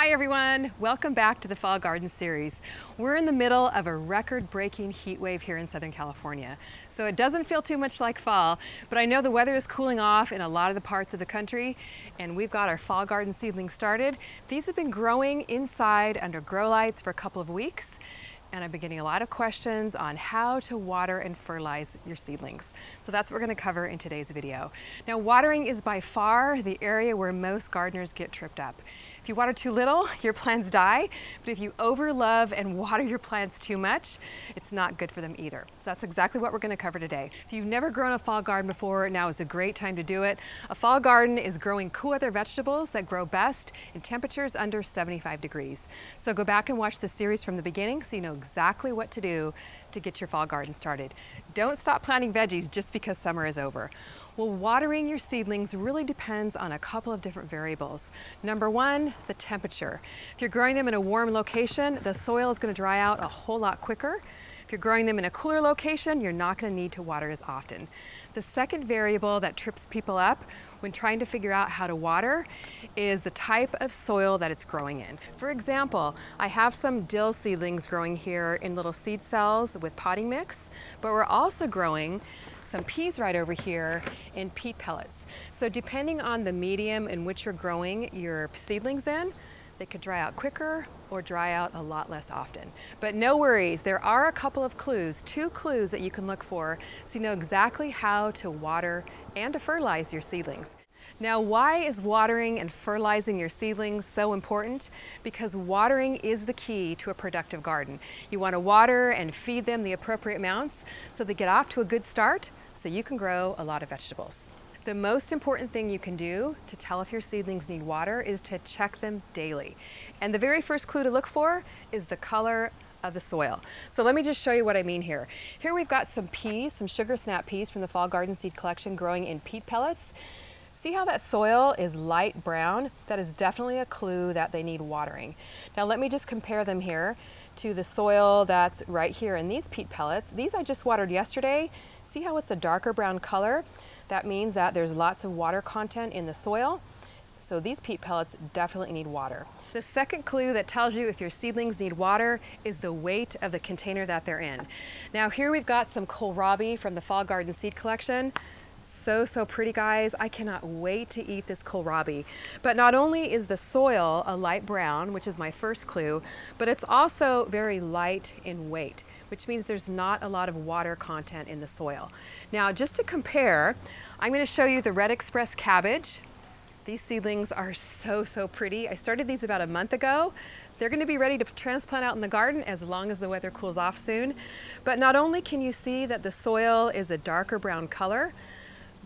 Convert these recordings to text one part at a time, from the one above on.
Hi everyone, welcome back to the Fall Garden Series. We're in the middle of a record-breaking heat wave here in Southern California. So it doesn't feel too much like fall, but I know the weather is cooling off in a lot of the parts of the country, and we've got our fall garden seedlings started. These have been growing inside under grow lights for a couple of weeks, and I've been getting a lot of questions on how to water and fertilize your seedlings. So that's what we're going to cover in today's video. Now, watering is by far the area where most gardeners get tripped up. If you water too little, your plants die, but if you overlove and water your plants too much, it's not good for them either. So that's exactly what we're going to cover today. If you've never grown a fall garden before, now is a great time to do it. A fall garden is growing cool weather vegetables that grow best in temperatures under 75 degrees. So go back and watch the series from the beginning so you know exactly what to do to get your fall garden started. Don't stop planting veggies just because summer is over. Well, watering your seedlings really depends on a couple of different variables. Number one, the temperature. If you're growing them in a warm location, the soil is going to dry out a whole lot quicker. If you're growing them in a cooler location, you're not going to need to water as often. The second variable that trips people up when trying to figure out how to water is the type of soil that it's growing in. For example, I have some dill seedlings growing here in little seed cells with potting mix, but we're also growing some peas right over here in peat pellets. So depending on the medium in which you're growing your seedlings in, they could dry out quicker or dry out a lot less often. But no worries, there are a couple of clues, 2 clues that you can look for so you know exactly how to water and to fertilize your seedlings. Now, why is watering and fertilizing your seedlings so important? Because watering is the key to a productive garden. You want to water and feed them the appropriate amounts so they get off to a good start so you can grow a lot of vegetables. The most important thing you can do to tell if your seedlings need water is to check them daily. And the very first clue to look for is the color of the soil. So let me just show you what I mean here. Here we've got some peas, some sugar snap peas from the Fall Garden Seed Collection growing in peat pellets. See how that soil is light brown? That is definitely a clue that they need watering. Now let me just compare them here to the soil that's right here in these peat pellets. These I just watered yesterday. See how it's a darker brown color? That means that there's lots of water content in the soil. So these peat pellets definitely need water. The second clue that tells you if your seedlings need water is the weight of the container that they're in. Now here we've got some kohlrabi from the Fall Garden Seed Collection. So pretty, guys. I cannot wait to eat this kohlrabi. But not only is the soil a light brown, which is my first clue, but it's also very light in weight, which means there's not a lot of water content in the soil. Now, just to compare, I'm going to show you the Red Express cabbage. These seedlings are so pretty. I started these about a month ago. They're going to be ready to transplant out in the garden as long as the weather cools off soon. But not only can you see that the soil is a darker brown color,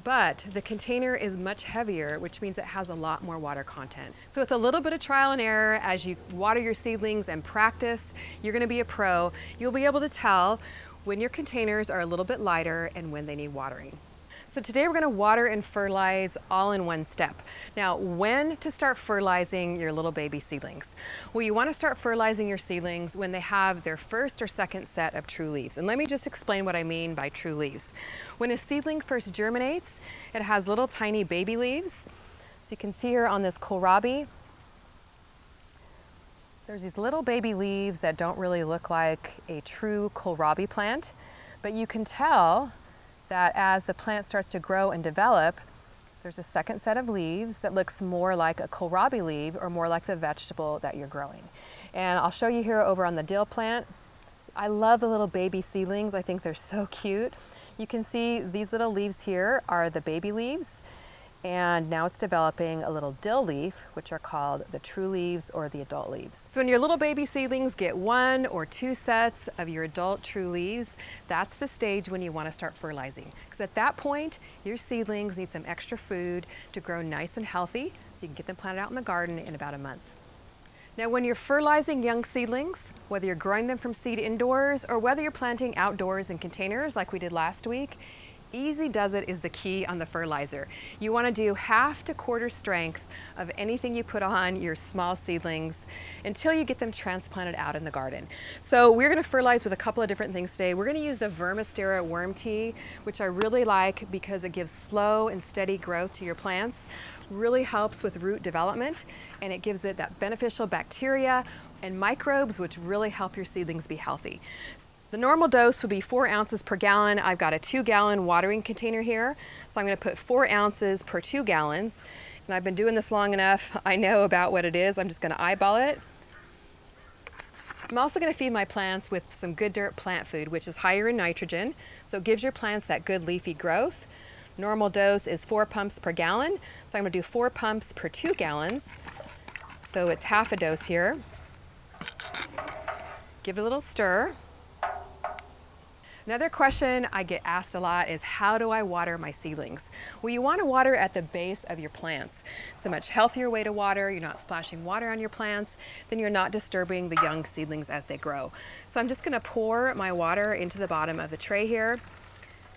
but the container is much heavier, which means it has a lot more water content. So with a little bit of trial and error, as you water your seedlings and practice, you're going to be a pro. You'll be able to tell when your containers are a little bit lighter and when they need watering. So today we're going to water and fertilize all in one step. Now, when to start fertilizing your little baby seedlings? Well, you want to start fertilizing your seedlings when they have their first or second set of true leaves. And let me just explain what I mean by true leaves. When a seedling first germinates, it has little tiny baby leaves. So you can see here on this kohlrabi, there's these little baby leaves that don't really look like a true kohlrabi plant, but you can tell that as the plant starts to grow and develop, there's a second set of leaves that looks more like a kohlrabi leaf or more like the vegetable that you're growing. And I'll show you here over on the dill plant. I love the little baby seedlings. I think they're so cute. You can see these little leaves here are the baby leaves, and now it's developing a little dill leaf, which are called the true leaves or the adult leaves. So when your little baby seedlings get 1 or 2 sets of your adult true leaves, that's the stage when you want to start fertilizing. Because at that point, your seedlings need some extra food to grow nice and healthy, so you can get them planted out in the garden in about a month. Now, when you're fertilizing young seedlings, whether you're growing them from seed indoors or whether you're planting outdoors in containers like we did last week, easy does it is the key on the fertilizer. You want to do half to quarter strength of anything you put on your small seedlings until you get them transplanted out in the garden. So we're going to fertilize with a couple of different things today. We're going to use the Vermistera worm tea, which I really like because it gives slow and steady growth to your plants. really helps with root development, and it gives it that beneficial bacteria and microbes which really help your seedlings be healthy. The normal dose would be 4 ounces per gallon. I've got a 2-gallon watering container here, so I'm going to put 4 ounces per 2 gallons. And I've been doing this long enough, I know about what it is. I'm just going to eyeball it. I'm also going to feed my plants with some Good Dirt plant food, which is higher in nitrogen, so it gives your plants that good leafy growth. Normal dose is 4 pumps per gallon, so I'm going to do 4 pumps per 2 gallons. So it's half a dose here. Give it a little stir. Another question I get asked a lot is, how do I water my seedlings? Well, you want to water at the base of your plants. It's a much healthier way to water. You're not splashing water on your plants, then you're not disturbing the young seedlings as they grow. So I'm just going to pour my water into the bottom of the tray here,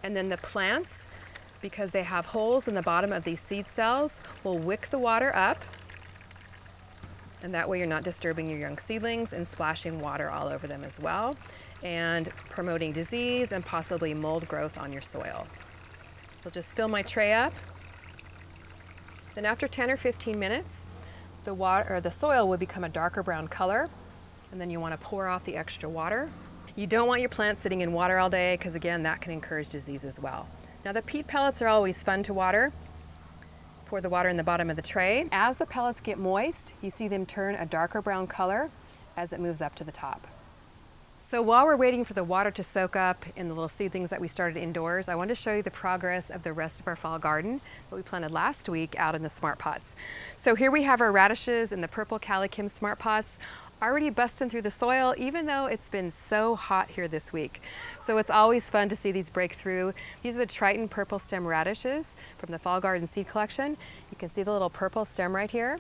and then the plants, because they have holes in the bottom of these seed cells, will wick the water up, and that way you're not disturbing your young seedlings and splashing water all over them as well, and promoting disease and possibly mold growth on your soil. So just fill my tray up. Then after 10 or 15 minutes, the water or the soil will become a darker brown color, and then you want to pour off the extra water. You don't want your plants sitting in water all day, because again, that can encourage disease as well. Now the peat pellets are always fun to water. Pour the water in the bottom of the tray. As the pellets get moist, you see them turn a darker brown color as it moves up to the top. So while we're waiting for the water to soak up in the little seedlings that we started indoors, I want to show you the progress of the rest of our fall garden that we planted last week out in the Smart Pots. So here we have our radishes in the purple Calicum Smart Pots, already busting through the soil, even though it's been so hot here this week. So it's always fun to see these break through. These are the Triton purple stem radishes from the Fall Garden Seed Collection. You can see the little purple stem right here.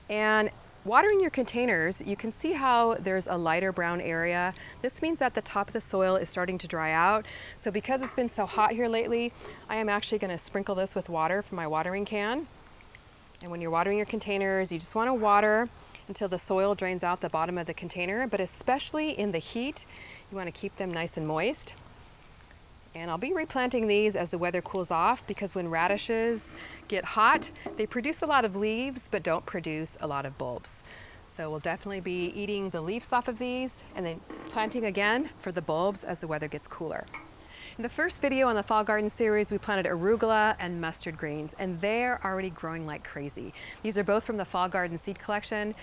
And watering your containers, you can see how there's a lighter brown area. This means that the top of the soil is starting to dry out. So because it's been so hot here lately, I am actually going to sprinkle this with water from my watering can. And when you're watering your containers, you just want to water until the soil drains out the bottom of the container, but especially in the heat, you want to keep them nice and moist. And I'll be replanting these as the weather cools off, because when radishes get hot, they produce a lot of leaves but don't produce a lot of bulbs. So we'll definitely be eating the leaves off of these and then planting again for the bulbs as the weather gets cooler. In the first video on the Fall Garden series, we planted arugula and mustard greens, and they're already growing like crazy. These are both from the Fall Garden Seed Collection.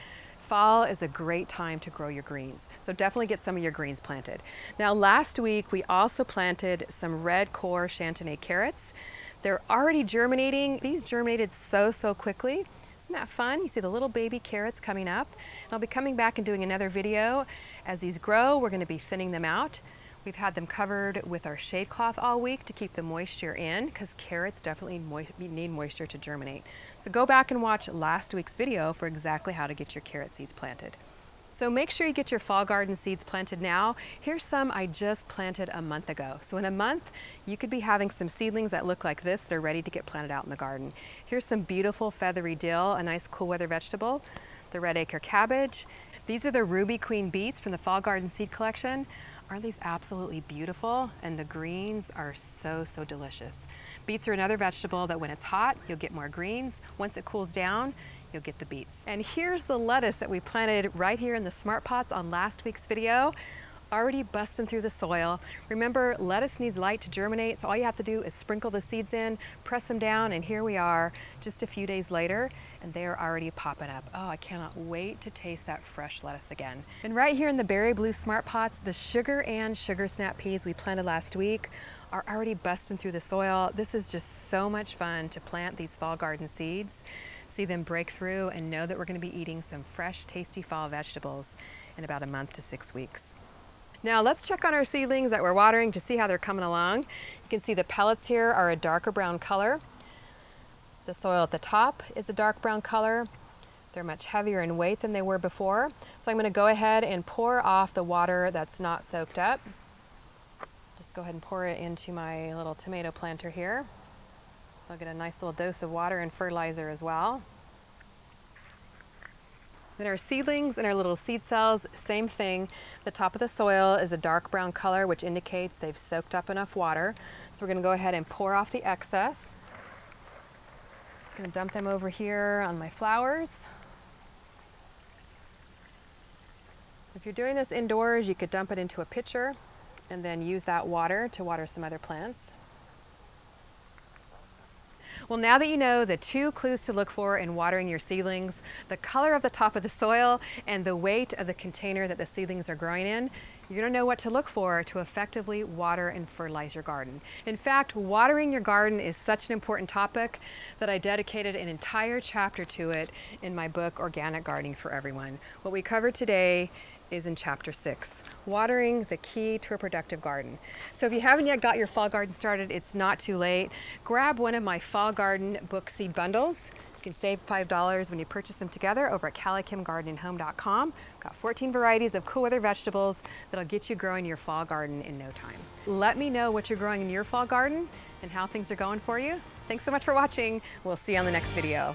Fall is a great time to grow your greens, so definitely get some of your greens planted. Now last week we also planted some red core Chantenay carrots. They're already germinating. These germinated so quickly. Isn't that fun? You see the little baby carrots coming up. And I'll be coming back and doing another video. As these grow, we're going to be thinning them out. We've had them covered with our shade cloth all week to keep the moisture in, because carrots definitely need moisture to germinate. So go back and watch last week's video for exactly how to get your carrot seeds planted. So make sure you get your Fall Garden seeds planted now. Here's some I just planted a month ago. So in a month, you could be having some seedlings that look like this. They're ready to get planted out in the garden. Here's some beautiful feathery dill, a nice cool weather vegetable, the red acre cabbage. These are the Ruby Queen beets from the Fall Garden Seed Collection. Aren't these absolutely beautiful? And the greens are so delicious. Beets are another vegetable that when it's hot, you'll get more greens. Once it cools down, you'll get the beets. And here's the lettuce that we planted right here in the Smart Pots on last week's video. Already busting through the soil. Remember, lettuce needs light to germinate, so all you have to do is sprinkle the seeds in, press them down, and here we are just a few days later, and they're already popping up. Oh, I cannot wait to taste that fresh lettuce again. And right here in the Berry Blue Smart Pots, the Sugar and Sugar Snap peas we planted last week are already busting through the soil. This is just so much fun to plant these fall garden seeds, see them break through, and know that we're going to be eating some fresh, tasty fall vegetables in about a month to 6 weeks. Now let's check on our seedlings that we're watering to see how they're coming along. You can see the pellets here are a darker brown color. The soil at the top is a dark brown color. They're much heavier in weight than they were before. So I'm going to go ahead and pour off the water that's not soaked up. Just go ahead and pour it into my little tomato planter here. I'll get a nice little dose of water and fertilizer as well. Then our seedlings and our little seed cells, same thing. The top of the soil is a dark brown color, which indicates they've soaked up enough water. So we're going to go ahead and pour off the excess. Just gonna dump them over here on my flowers. If you're doing this indoors, you could dump it into a pitcher and then use that water to water some other plants. Well, now that you know the 2 clues to look for in watering your seedlings, the color of the top of the soil and the weight of the container that the seedlings are growing in, you're going to know what to look for to effectively water and fertilize your garden. In fact, watering your garden is such an important topic that I dedicated an entire chapter to it in my book, Organic Gardening for Everyone. What we covered today is in chapter 6, watering, the key to a productive garden. So if you haven't yet got your fall garden started, it's not too late. Grab one of my fall garden book seed bundles. You can save $5 when you purchase them together over at CaliKimGardeningHome.com. Got 14 varieties of cool weather vegetables that'll get you growing your fall garden in no time. Let me know what you're growing in your fall garden and how things are going for you. Thanks so much for watching. We'll see you on the next video.